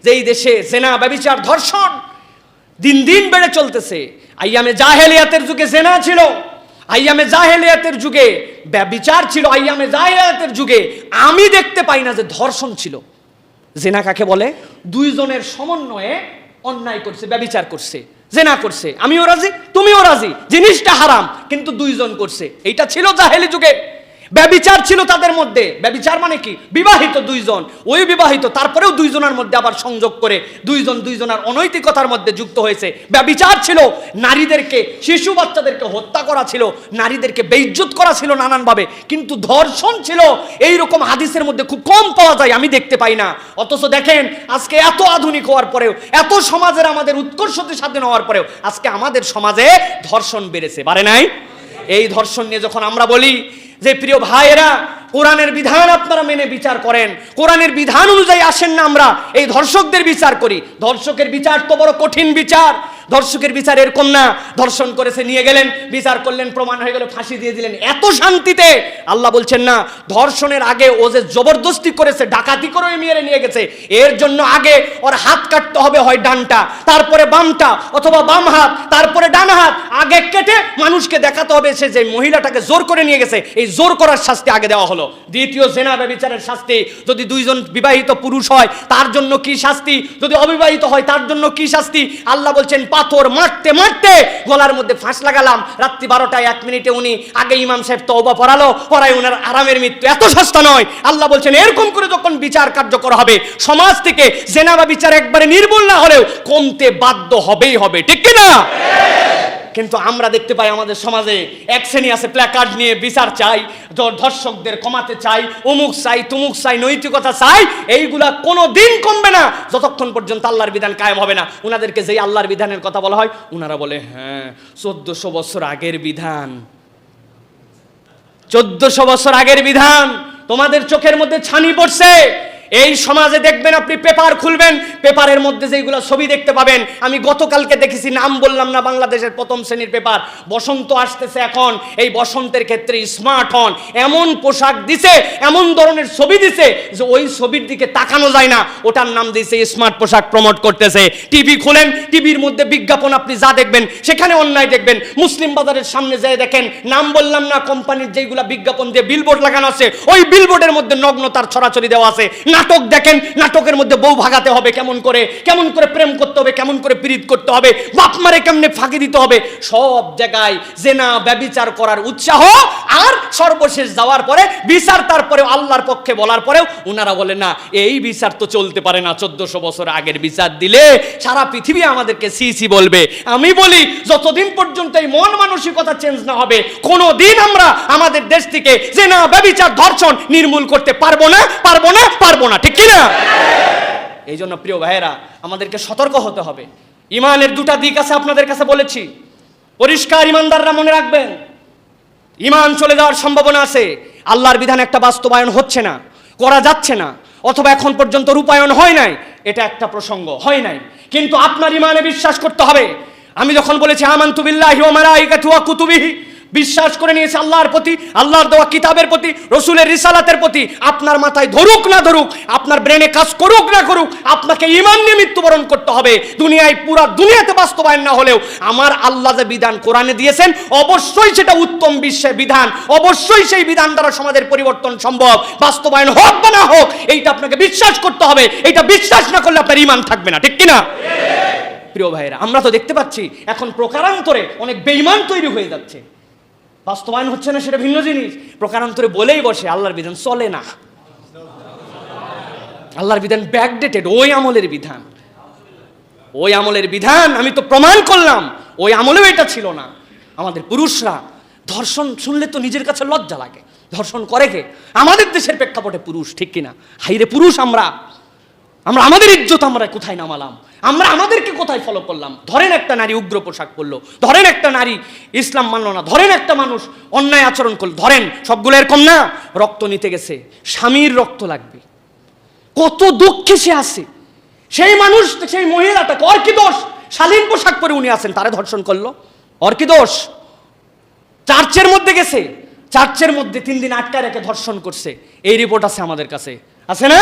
যে এই দেশে জেনা, ব্যভিচার, ধর্ষণ দিন দিন বেড়ে চলতেছে। আইয়ামে জাহেলিয়াতের যুগে জেনা ছিল, আইয়ামে জাহেলিয়াতের যুগে ব্যভিচার ছিল, আইয়ামে জাহেলিয়াতের যুগে আমি দেখতে পাই না যে ধর্ষণ ছিল। জেনা কাকে বলে? দুইজনের সমন্বয়ে অন্যায় করছে, ব্যভিচার করছে, জেনা করছে, আমিও রাজি তুমিও রাজি, জিনিসটা হারাম কিন্তু দুইজন করছে, এইটা ছিল জাহেলি যুগে। ব্যভিচার ছিল তাদের মধ্যে। ব্যভিচার মানে কি? বিবাহিত দুইজন, ওই বিবাহিত, তারপরেও দুইজনের মধ্যে আবার সংযোগ করে দুইজন দুইজনের অনৈতিকতার মধ্যে যুক্ত হয়েছে। ব্যভিচার ছিল নারীদেরকে, শিশু বাচ্চাদেরকে হত্যা করা ছিল, নারীদেরকে বেইজ্জত করা ছিল নানানভাবে। কিন্তু ধর্ষণ ছিল এইরকম হাদিসের মধ্যে খুব কম পাওয়া যায়, আমি দেখতে পাই না। অথচ দেখেন আজকে এত আধুনিক হওয়ার পরেও, এত সমাজের আমাদের উৎকর্ষতে স্বাধীন হওয়ার পরেও আজকে আমাদের সমাজে ধর্ষণ বেড়েছে, বাড়ে নাই? এই ধর্ষণ নিয়ে যখন আমরা বলি যে প্রিয় ভাইয়েরা, কোরআনের বিধান আপনারা মেনে বিচার করেন, কোরআনের বিধান অনুযায়ী আসেন না আমরা এই ধর্ষকদের বিচার করি। ধর্ষকের বিচার তো বড় কঠিন বিচার। ধর্ষকের বিচার এরকম না, ধর্ষণ করেছে নিয়ে গেলেন, বিচার করলেন, প্রমাণ হয়ে গেল, ফাঁসি দিয়ে দিলেন, এত শান্তিতে। আল্লাহ বলছেন না, ধর্ষণের আগে ও যে জবরদস্তি করেছে, ডাকাতি করে মেরে নিয়ে গেছে, এর জন্য আগে ওর হাত কাটতে হবে, হয় ডানটা, তারপরে বামটা, অথবা বাম হাত, তারপরে ডান হাত, আগে কেটে মানুষকে দেখাতে হবে সে যে মহিলাটাকে জোর করে নিয়ে গেছে, এই জোর করার শাস্তি আগে দেওয়া হলো। দ্বিতীয় জেনা ব্যভিচারের শাস্তি, যদি দুইজন বিবাহিত পুরুষ হয় তার জন্য কি শাস্তি, যদি অবিবাহিত হয় তার জন্য কি শাস্তি। আল্লাহ বলছেন পাথর মারতে মারতে গলার মধ্যে ফাঁস লাগালাম, রাত্রি 12টায় 1 মিনিটে উনি আগে ইমাম সাহেব তওবা পড়ালো, পড়ায় উনার আরামের মৃত্যু। এত সস্তা নয়। আল্লাহ বলছেন এরকম করে যখন বিচার কার্যকর হবে, সমাজ থেকে জেনা বা বিচার একবারে নির্মূল না হলেও কমতে বাধ্য হবেই হবে, ঠিক কি না? কিন্তু আমরা দেখতে পাই আমাদের সমাজে এক শ্রেণী আছে প্ল্যাকার্ড নিয়ে বিচার চাই, ধর্ষকদের কমাতে চাই, অমুক চাই, তুমুক চাই, নৈতিকতা চাই। এইগুলা কোনো দিন কমবে না যতক্ষণ পর্যন্ত আল্লাহর বিধান কায়েম হবে না। উনাদেরকে যেই আল্লাহর বিধানের কথা বলা হয়, উনারা বলে হ্যাঁ 1400 বছর আগের বিধান, 1400 বছর আগের বিধান। তোমাদের চোখের মধ্যে ছানি পড়ছে। এই সমাজে দেখবেন, আপনি পেপার খুলবেন, পেপারের মধ্যে যেগুলো ছবি দেখতে পাবেন, আমি গতকালকে দেখেছি, নাম বললাম না, বাংলাদেশের প্রথম শ্রেণীর পেপার, বসন্ত আসতেছে এখন, এই বসন্তের ক্ষেত্রে স্মার্ট হন, এমন পোশাক দিছে, এমন ধরনের ছবি দিছে যে ওই ছবির দিকে তাকানো যায় না, ওটার নাম দিয়েছে স্মার্ট পোশাক প্রমোট করতেছে। টিভি খুলেন, টিভির মধ্যে বিজ্ঞাপন আপনি যা দেখবেন সেখানে অন্যায় দেখবেন। মুসলিম বাজারের সামনে যেয়ে দেখেন, নাম বললাম না, কোম্পানির যেগুলা বিজ্ঞাপন দিয়ে বিলবোর্ড লাগানো আছে, ওই বিলবোর্ডের মধ্যে নগ্নতার ছড়াছড়ি দেওয়া আছে। নাটক দেখেন, নাটকের মধ্যে বউ ভাগাতে হবে কেমন করে, কেমন করে প্রেম করতে হবে, কেমন করে পীড়িত করতে হবে, বাপ মারে কেমনে ফাঁকি দিতে হবে, সব জায়গায় জেনা ব্যভিচার করার উৎসাহ। আর সর্বশেষ যাওয়ার পরে বিচার, তারপরে আল্লাহর পক্ষে বলার পরেও উনারা বলে না, এই বিচার তো চলতে পারে না, 1400 বছর আগের বিচার দিলে সারা পৃথিবী আমাদেরকে সি বলবে। আমি বলি যতদিন পর্যন্ত এই মন মানসিকতা চেঞ্জ না হবে, কোনোদিন আমরা আমাদের দেশ থেকে জেনা ব্যভিচার ধর্ষণ নির্মূল করতে পারবো না, পারবো না, পারবো না, ঠিক কি না? এই জন্য প্রিয় ভাইয়েরা, আমাদেরকে সতর্ক হতে হবে। ইমানের দুটা দিক আছে, আপনাদের কাছে বলেছি, পরিষ্কার ইমানদাররা মনে রাখবেন, ইমান চলে যাওয়ার সম্ভাবনা আছে। আল্লাহর বিধান একটা বাস্তবায়ন হচ্ছে না, করা যাচ্ছে না, অথবা এখন পর্যন্ত রূপায়ণ হয় নাই, এটা একটা প্রসঙ্গ, হয় নাই। কিন্তু আপনার ইমানে বিশ্বাস করতে হবে। আমি যখন বলেছি আমানতু বিল্লাহি ওয়া মালাইকাতিহি ওয়া কুতুবিহি, বিশ্বাস করে নিয়েছে আল্লাহর প্রতি, আল্লাহর দেওয়া কিতাবের প্রতি, রসুলের রিসালাতের প্রতি, আপনার মাথায় ধরুক না ধরুক, আপনার ব্রেনে কাজ করুক না করুক, আপনাকে ঈমান নিয়ে মৃত্যুবরণ করতে হবে। দুনিয়ায়, পুরা দুনিয়াতে বাস্তবায়ন না হলেও আমার আল্লাহ যে বিধান কোরআনে দিয়েছেন, অবশ্যই সেটা উত্তম বিশ্বের বিধান, অবশ্যই সেই বিধান দ্বারা সমাজের পরিবর্তন সম্ভব। বাস্তবায়ন হোক বা না হোক, এইটা আপনাকে বিশ্বাস করতে হবে। এইটা বিশ্বাস না করলে আপনার ঈমান থাকবে না, ঠিক কিনা? প্রিয় ভাইয়েরা, আমরা তো দেখতে পাচ্ছি এখন প্রকারান্তরে অনেক বেঈমান তৈরি হয়ে যাচ্ছে। বাস্তবায়ন হচ্ছে না সেটা ভিন্ন জিনিস, প্রকারান্তরে বলেই বসে আল্লাহর বিধান চলে না, আল্লাহর বিধান ব্যাকডেটেড, ওই আমলের বিধান, ওই আমলের বিধান। আমি তো প্রমাণ করলাম ওই আমলেও এটা ছিল না। আমাদের পুরুষরা ধর্ষণ শুনলে তো নিজের কাছে লজ্জা লাগে। ধর্ষণ করে কে? আমাদের দেশের প্রেক্ষাপটে পুরুষ, ঠিক কিনা? হাইরে পুরুষ আমরা আমাদের ইজ্জত আমরা কোথায় নামালাম, আমরা আমাদেরকে কোথায় ফলো করলাম? ধরেন একটা নারী উগ্র পোশাক পরলো, ধরেন একটা নারী ইসলাম মানলো না, ধরেন একটা মানুষ অন্যায় আচরণ করলো, ধরেন সবগুলো এরকম না, রক্ত নিতে গেছে, স্বামীর রক্ত লাগবে, কত দুঃখে সে আছে, সেই মানুষ, সেই মহিলাটাকে ওর কি দোষ? শালীন পোশাক পরে উনি আছেন, তারে ধর্ষণ করলো, ওর কি দোষ? চার্চের মধ্যে গেছে, চার্চের মধ্যে 3 দিন আটকায় রেখে ধর্ষণ করছে, এই রিপোর্ট আছে আমাদের কাছে, আছে না?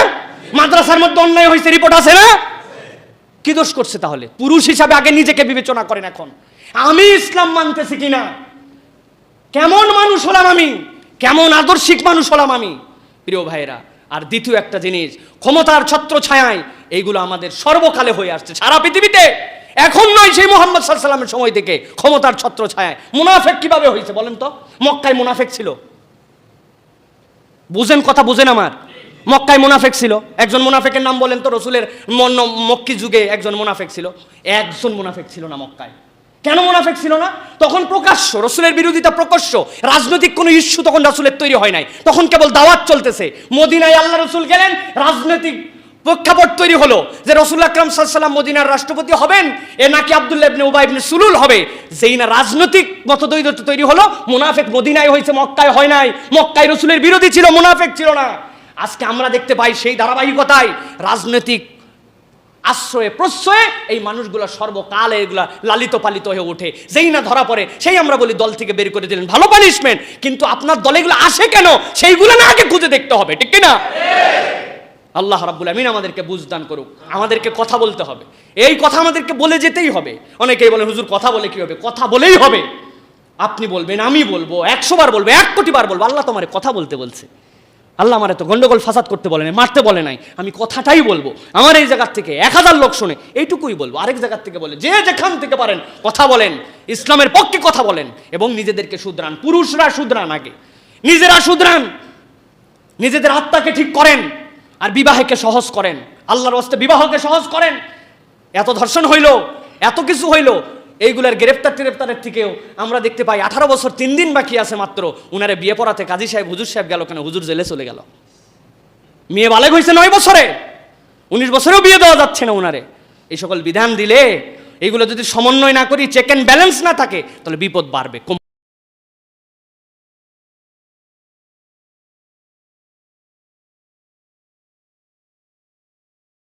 মাদ্রাসার মধ্যে অন্যায় হয়েছে, রিপোর্ট আছে না? কি দোষ করছে তাহলে? পুরুষ হিসাবে আগে নিজেকে বিবেচনা করেন। এখন আমি ইসলাম মানতেছি কিনা, কেমন মানুষ হলাম আমি, কেমন আদর্শিক মানুষ হলাম আমি, প্রিয় ভাইয়েরা। আর দ্বিতীয় একটা জিনিস, ক্ষমতার ছত্র ছায়ায় এইগুলো আমাদের সর্বকালে হয়ে আসছে সারা পৃথিবীতে। এখন নয়, সেই মুহাম্মদ সাল্লাল্লাহু আলাইহি ওয়াসাল্লামের সময় থেকে ক্ষমতার ছত্র ছায়ায়। মুনাফেক কিভাবে হয়েছে বলেন তো? মক্কায় মুনাফেক ছিল, বুঝেন কথা, বুঝেন আমার। মক্কায় মুনাফেক ছিল। একজন মুনাফেকের নাম বলেন তো? রসুলের মক্কি যুগে একজন মুনাফেক ছিল? একজন মুনাফেক ছিল না মক্কায়। কেন মুনাফেক ছিল না? তখন প্রকাশ্য রসুলের বিরোধিতা, প্রকাশ্য রাজনৈতিক কোনো ইস্যু তখন রাসূলের তৈরি হয় নাই, তখন কেবল দাওয়াত চলতেছে। মদিনায় আল্লাহ রসুল গেলেন, রাজনৈতিক প্রেক্ষাপট তৈরি হলো যে রাসূল আকরাম সাল্লাল্লাহু আলাইহি ওয়াসাল্লাম মদিনার রাষ্ট্রপতি হবেন, এ নাকি আব্দুল্লাহ ইবনে উবাই ইবনে সুলুল হবে। যেই না রাজনৈতিক মতদ্বৈধ তৈরি হলো, মুনাফেক মদিনায় হয়েছে, মক্কায় হয় নাই। মক্কায় রসুলের বিরোধী ছিল, মুনাফেক ছিল না। আজকে আমরা দেখতে পাই সেই ধারাবাহিকতায় রাজনৈতিক আশ্রয়ে প্রশ্রয়ে এই মানুষগুলো সর্বকালে এগুলা লালিত পালিত হয়ে ওঠে। যেই না ধরা পড়ে, সেই আমরা বলি দল থেকে বের করে দিলেন, ভালো পানিশমেন্ট। কিন্তু আপনার দলে এগুলো আসে কেন, সেইগুলো না আগে খুঁজে দেখতে হবে, ঠিক কিনা? আল্লাহ রাব্বুল আমিন আমাদেরকে বুঝদান করুক। আমাদেরকে কথা বলতে হবে, এই কথা আমাদেরকে বলে যেতেই হবে। অনেকেই বলে হুজুর কথা বলে কি হবে? কথা বলেই হবে। আপনি বলবেন, আমি বলবো, 100 বার বলবো, 1 কোটি বার বলবো। আল্লাহ তোমারে কথা বলতে বলছে। আল্লাহ আমার এত গন্ডগোল ফাসাদ করতে বলে নাই, মারতে বলে নাই। আমি কথাটাই বলবো। আমার এই জায়গার থেকে 1000 লোক শোনে, এইটুকুই বলবো। আরেক জায়গার থেকে বলে, যে যেখান থেকে পারেন কথা বলেন, ইসলামের পক্ষে কথা বলেন এবং নিজেদেরকে শুধরান। পুরুষরা শুধরান, আগে নিজেরা শুধরান, নিজেদের আত্মাকে ঠিক করেন, আর বিবাহকে সহজ করেন। আল্লাহর ওয়াস্তে বিবাহকে সহজ করেন। এত ধর্ষণ হইল, এত কিছু হইল, এইগুলার গ্রেফতারের থেকেও আমরা দেখতে পাই 18 বছর 3 দিন বাকি আছে মাত্র উনারে বিয়ে পড়াতে। কাজী সাহেব, হুজুর সাহেব গেল কেন? হুজুর জেলে চলে গেল। মেয়ে বালেগ হয়েছে 9 বছরে, 19 বছরেও বিয়ে দেওয়া যাচ্ছে না উনারে। এই সকল বিধান দিলে, এইগুলো যদি সমন্বয় না করি, চেক অ্যান্ড ব্যালেন্স না থাকে, তাহলে বিপদ বাড়বে।